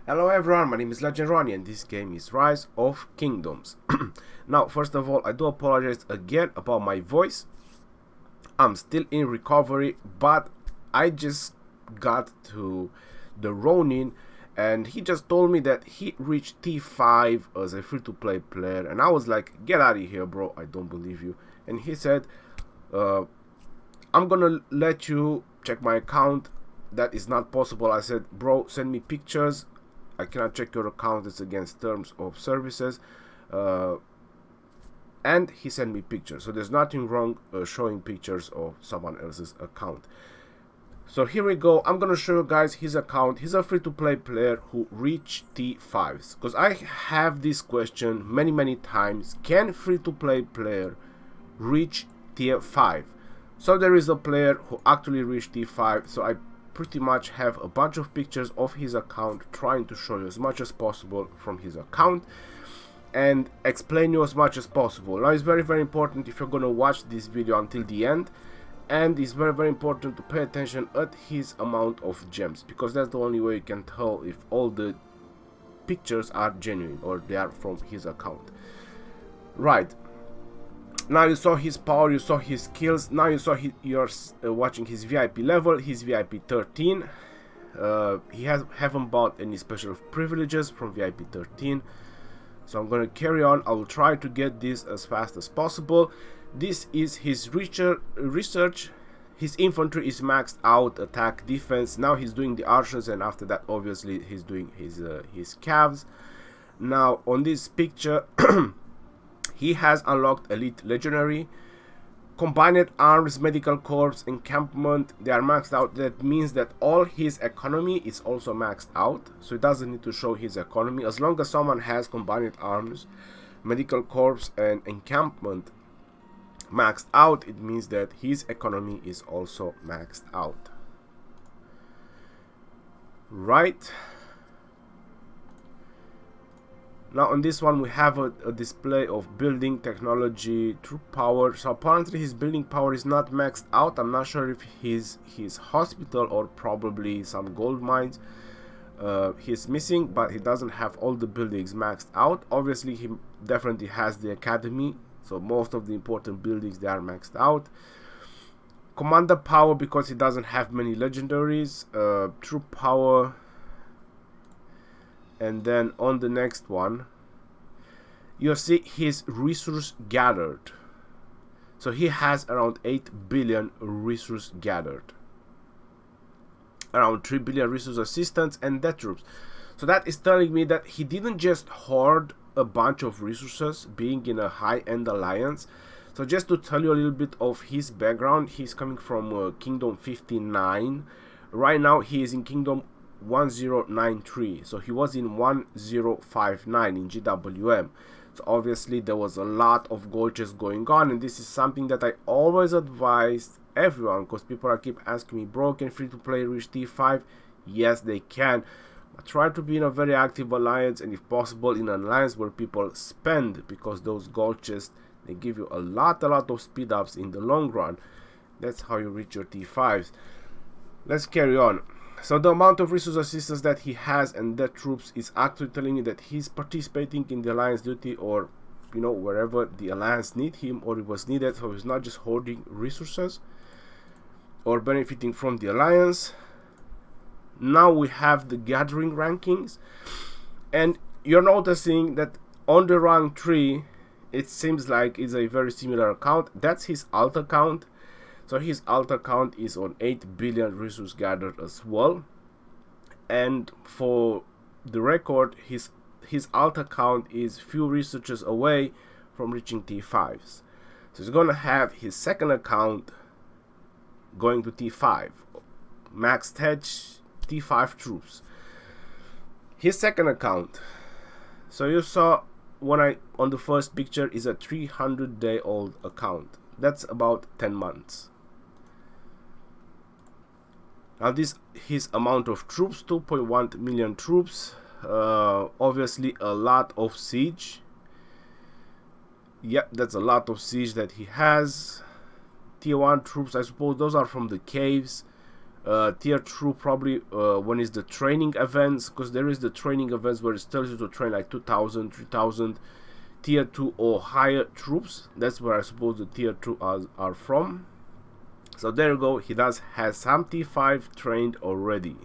Hello everyone, my name is Legendary and this game is Rise of Kingdoms. Now, first of all, I do apologize again about my voice. I'm still in recovery, but I just got to the Ronin and he just told me that he reached T5 as a free-to-play player, and I was like, get out of here bro, I don't believe you. And he said, I'm gonna let you check my account. That is not possible. I said, bro, send me pictures. I cannot check your account, it's against terms of services. And he sent me pictures, so there's nothing wrong showing pictures of someone else's account. So here we go. I'm gonna show you guys his account. He's a free-to-play player who reached T5s, because I have this question many times: can free-to-play player reach tier 5? So there is a player who actually reached T5, so I pretty much have a bunch of pictures of his account, trying to show you as much as possible from his account and explain you as much as possible. Now, it's very important if you're gonna watch this video until the end, and it's very important to pay attention at his amount of gems, because that's the only way you can tell if all the pictures are genuine or they are from his account. Right, now you saw his power, you saw his skills. Now you saw you're watching his VIP level. He's VIP 13. He haven't bought any special privileges from VIP 13, so I'm gonna carry on. I will try to get this as fast as possible. This is his research. His infantry is maxed out, attack, defense. Now he's doing the archers, and after that obviously he's doing his cavs. Now on this picture he has unlocked elite legendary, combined arms, medical corps, encampment. They are maxed out. That means that all his economy is also maxed out, so he doesn't need to show his economy. As long as someone has combined arms, medical corps, and encampment maxed out, it means that his economy is also maxed out. Right. Now on this one we have a display of building technology, troop power. So apparently his building power is not maxed out. I'm not sure if his hospital or probably some gold mines he's missing, but he doesn't have all the buildings maxed out. Obviously he definitely has the academy, so most of the important buildings, they are maxed out. Commander power, because he doesn't have many legendaries. Troop power. And then on the next one you see his resource gathered. So he has around 8 billion resource gathered, around 3 billion resource assistance and death troops. So that is telling me that he didn't just hoard a bunch of resources being in a high-end alliance. So just to tell you a little bit of his background, he's coming from Kingdom 59. Right now he is in Kingdom 1093, so he was in 1059 in GWM. So obviously there was a lot of gold chests going on, and this is something that I always advise everyone, because people keep asking me, bro, can free to play reach T5? Yes, they can, but try to be in a very active alliance, and if possible in an alliance where people spend, because those gold chests, they give you a lot of speed ups in the long run. That's how you reach your T5s. Let's carry on. So the amount of resource assistance that he has and death troops is actually telling you that he's participating in the alliance duty, or wherever the alliance need him or it was needed. So he's not just hoarding resources or benefiting from the alliance. Now we have the gathering rankings, and you're noticing that on the rank 3 it seems like it's a very similar account. That's his alt account. So his alt account is on 8 billion resource gathered as well. And for the record, his alt account is few researchers away from reaching T5s. So he's gonna have his second account going to T5, max hedge, T5 troops. His second account, so you saw on the first picture, is a 300-day-old account. That's about 10 months. Now his amount of troops, 2.1 million troops. Obviously a lot of siege. Yep, that's a lot of siege that he has. Tier 1 troops, I suppose those are from the caves. Tier 2 probably when it's the training events, because there is the training events where it tells you to train like 2000, 3000 tier 2 or higher troops. That's where I suppose the tier 2 are from. So there you go, he has some T5 trained already.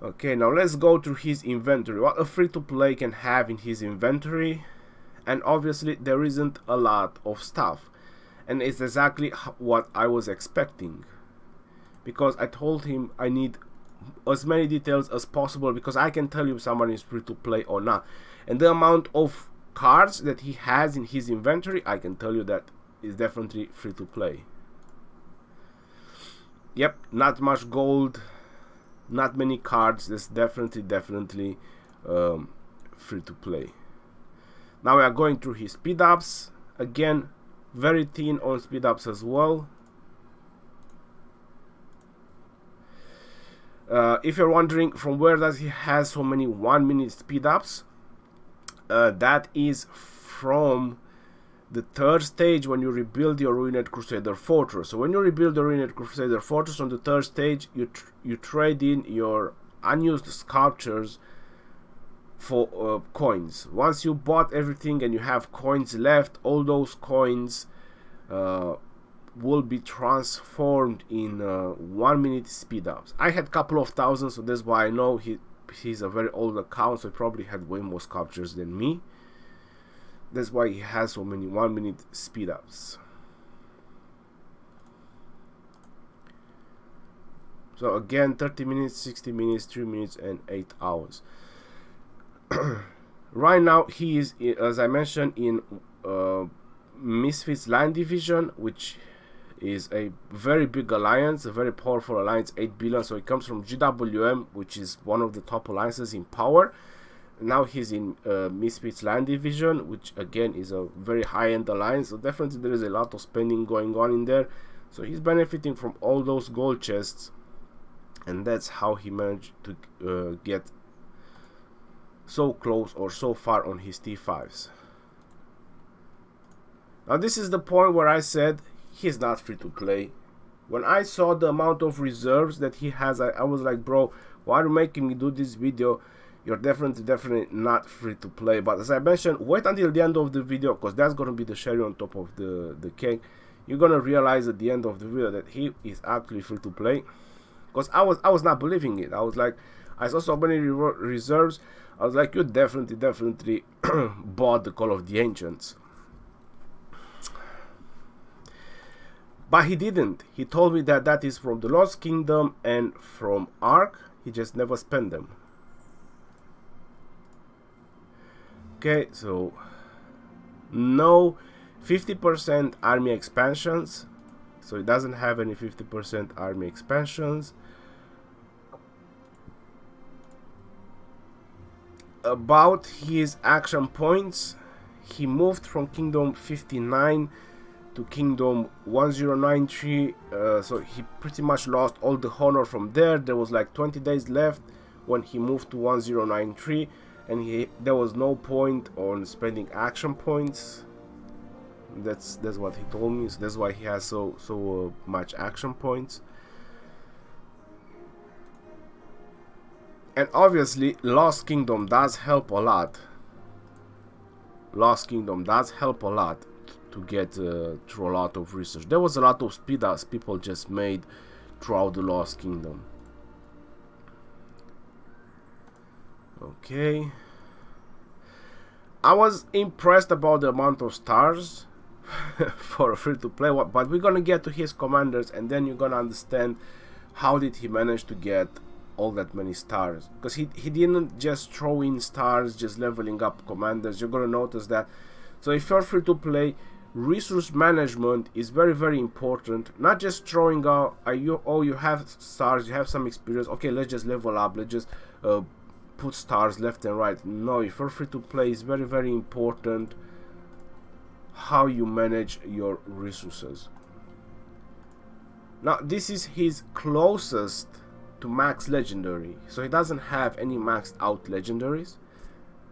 Okay, now let's go to his inventory. What a free-to-play can have in his inventory. And obviously there isn't a lot of stuff. And it's exactly what I was expecting. Because I told him I need as many details as possible, because I can tell you if someone is free-to-play or not. And the amount of cards that he has in his inventory, I can tell you that is definitely free-to-play. Yep, not much gold. Not many cards. That's definitely free to play. Now we are going through his speed ups. Again, very thin on speed ups as well. If you're wondering from where does he have so many 1 minute speed ups, that is from the third stage when you rebuild your Ruined Crusader Fortress. So when you rebuild the Ruined Crusader Fortress on the third stage, you trade in your unused sculptures for coins. Once you bought everything and you have coins left, all those coins will be transformed in 1 minute speed ups. I had a couple of thousand, so that's why I know he's a very old account, so he probably had way more sculptures than me. That's why he has so many 1 minute speed ups. So again, 30 minutes, 60 minutes, 3 minutes, and 8 hours. Right now, he is, as I mentioned, in Misfits Line Division, which is a very big alliance, a very powerful alliance, 8 billion. So it comes from GWM, which is one of the top alliances in power. Now he's in Misfits Land Division, which again is a very high-end alliance, so definitely there is a lot of spending going on in there. So he's benefiting from all those gold chests, and that's how he managed to get so close or so far on his T5s. Now this is the point where I said he's not free to play. When I saw the amount of reserves that he has, I was like, bro, why are you making me do this video? You're definitely not free to play. But as I mentioned, wait until the end of the video, because that's gonna be the cherry on top of the cake. You're gonna realize at the end of the video that he is actually free to play. Because I was not believing it. I was like, I saw so many reserves. I was like, you definitely bought the Call of the Ancients. But he didn't. He told me that that is from the Lost Kingdom and from Ark. He just never spent them. Okay, so no 50% army expansions, so it doesn't have any 50% army expansions. About his action points, he moved from Kingdom 59 to Kingdom 1093, so he pretty much lost all the honor from there. There was like 20 days left when he moved to 1093. And there was no point on spending action points. That's what he told me. So that's why he has so much action points. And obviously, Lost Kingdom does help a lot. Lost Kingdom does help a lot to get through a lot of research. There was a lot of speed ups people just made throughout the Lost Kingdom. Okay, I was impressed about the amount of stars for a free-to-play, but we're gonna get to his commanders, and then you're gonna understand how did he manage to get all that many stars. Because he didn't just throw in stars, just leveling up commanders. You're gonna notice that. So if you're free-to-play, resource management is very important. Not just throwing out, you have stars, you have some experience, okay, let's just level up, let's just put stars left and right. No, if you're free to play, it's very important how you manage your resources. Now this is his closest to max legendary, so he doesn't have any maxed out legendaries.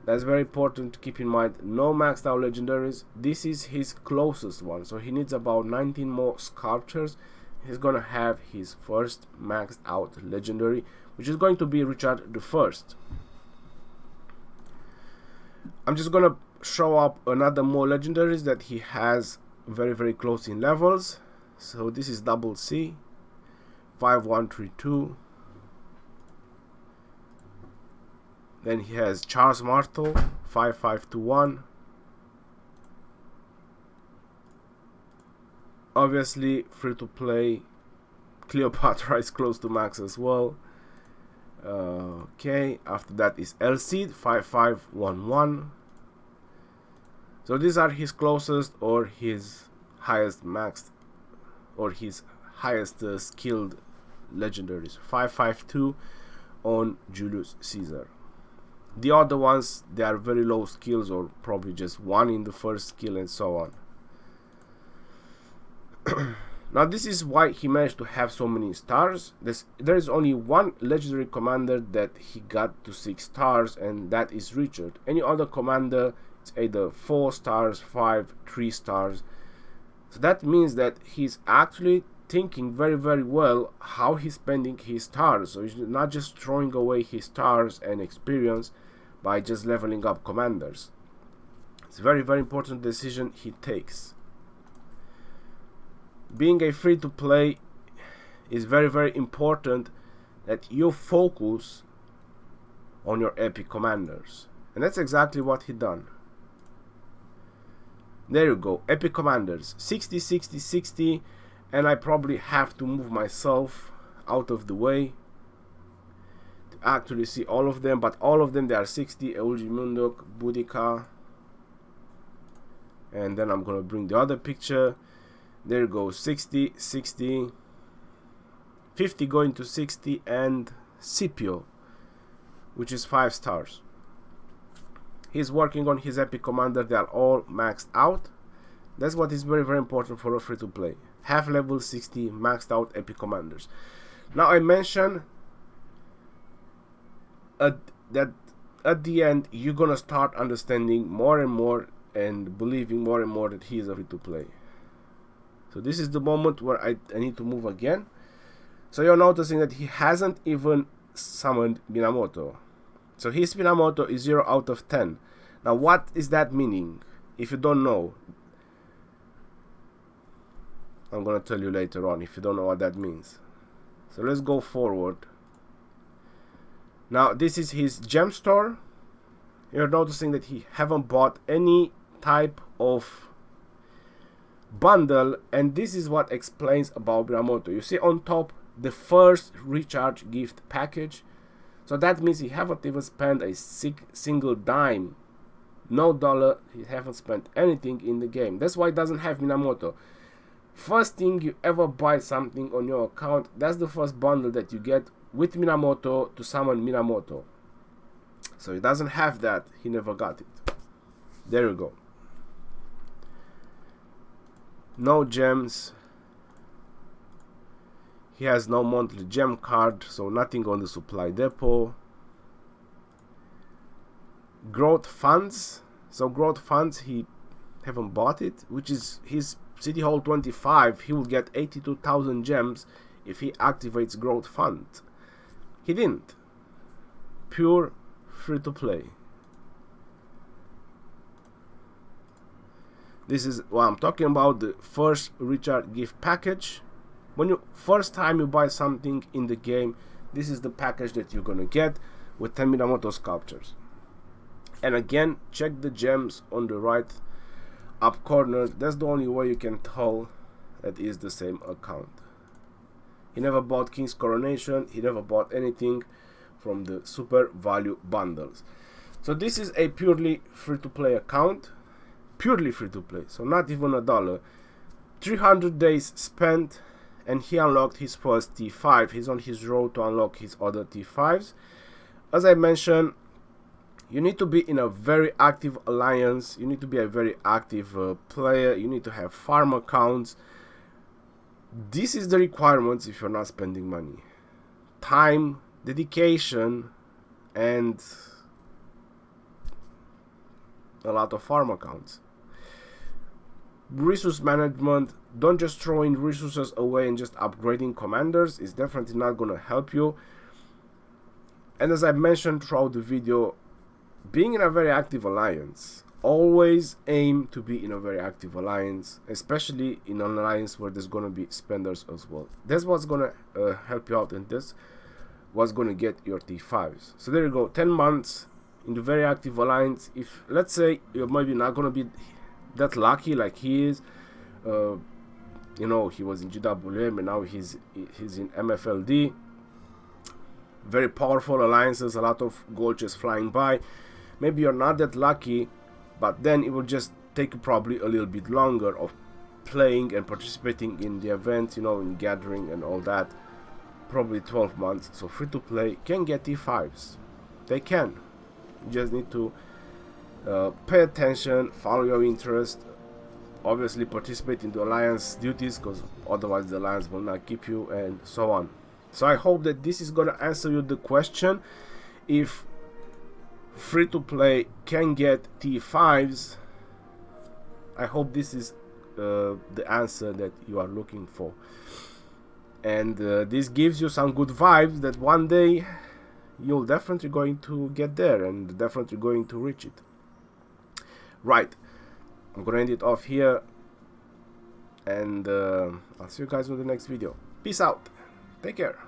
That's very important to keep in mind. No maxed out legendaries. This is his closest one, so he needs about 19 more sculptures he's gonna have his first maxed out legendary, which is going to be Richard the First. I'm just gonna show up another more legendaries that he has very close in levels. So this is double C 5132. Then he has Charles Martel 5521. Obviously free to play. Cleopatra is close to max as well. Okay, after that is Elcid 5511. So these are his closest or his highest maxed or his highest skilled legendaries. 552 on Julius Caesar. The other ones, they are very low skills or probably just one in the first skill and so on. Now this is why he managed to have so many stars. There is only one legendary commander that he got to 6 stars, and that is Richard. Any other commander, it's either 4 stars, 5, 3 stars. So that means that he's actually thinking very well how he's spending his stars. So he's not just throwing away his stars and experience by just leveling up commanders. It's a very important decision he takes. Being a free to play is very important that you focus on your epic commanders, and that's exactly what he done. There you go, epic commanders 60 60 60, and I probably have to move myself out of the way to actually see all of them, but all of them, they are 60. Eugi Munduk, Boudica, and then I'm gonna bring the other picture. There you go, 60, 60, 50 going to 60, and Scipio, which is 5 stars. He's working on his epic commander. They are all maxed out. That's what is very important for a free to play. Have level 60 maxed out epic commanders. Now I mentioned that at the end you're gonna start understanding more and more and believing more and more that he is a free to play. So this is the moment where I need to move again. So you're noticing that he hasn't even summoned Minamoto. So his Minamoto is 0 out of 10. Now what is that meaning? If you don't know, I'm gonna tell you later on if you don't know what that means. So let's go forward. Now this is his gem store. You're noticing that he haven't bought any type of bundle, and this is what explains about Minamoto. You see on top the first recharge gift package. So that means he haven't even spent a single dime, no dollar. He haven't spent anything in the game. That's why he doesn't have Minamoto. First thing you ever buy something on your account, that's the first bundle that you get with Minamoto to summon Minamoto. So he doesn't have that. He never got it. There you go. No gems. He has no monthly gem card, so nothing on the supply depot. Growth funds. So growth funds, he haven't bought it, which is his City Hall 25. He will get 82,000 gems if he activates growth fund. He didn't. Pure free to play. This is what I'm talking about, the first recharge gift package. When you first time you buy something in the game, this is the package that you're gonna get with 10 Minamoto sculptures. And again, check the gems on the right up corner. That's the only way you can tell that is the same account. He never bought King's Coronation. He never bought anything from the super value bundles. So this is a purely free to play account. Purely free to play, so not even a dollar. 300 days spent, and he unlocked his first T5. He's on his road to unlock his other T5s. As I mentioned, you need to be in a very active alliance. You need to be a very active player. You need to have farm accounts. This is the requirements if you're not spending money. Time, dedication, and a lot of farm accounts. resource management, don't just throw in resources away and just upgrading commanders. It's definitely not going to help you. And as I mentioned throughout the video, being in a very active alliance, always aim to be in a very active alliance, especially in an alliance where there's going to be spenders as well. That's what's going to help you out in this, what's going to get your T5s. So there you go, 10 months in the very active alliance. If, let's say, you're maybe not going to be that lucky like he is, you know, he was in GWM and now he's in MFLD, very powerful alliances, a lot of gold just flying by. Maybe you're not that lucky, but then it will just take probably a little bit longer of playing and participating in the event, you know, in gathering and all that. Probably 12 months. So free to play can get T5s. They can. You just need to pay attention, follow your interest, obviously participate in the alliance duties, because otherwise the alliance will not keep you, and so on. So I hope that this is going to answer you the question if free to play can get T5s. I hope this is the answer that you are looking for, and this gives you some good vibes that one day you'll definitely going to get there and definitely going to reach it. Right, I'm gonna end it off here, and I'll see you guys in the next video. Peace out, take care.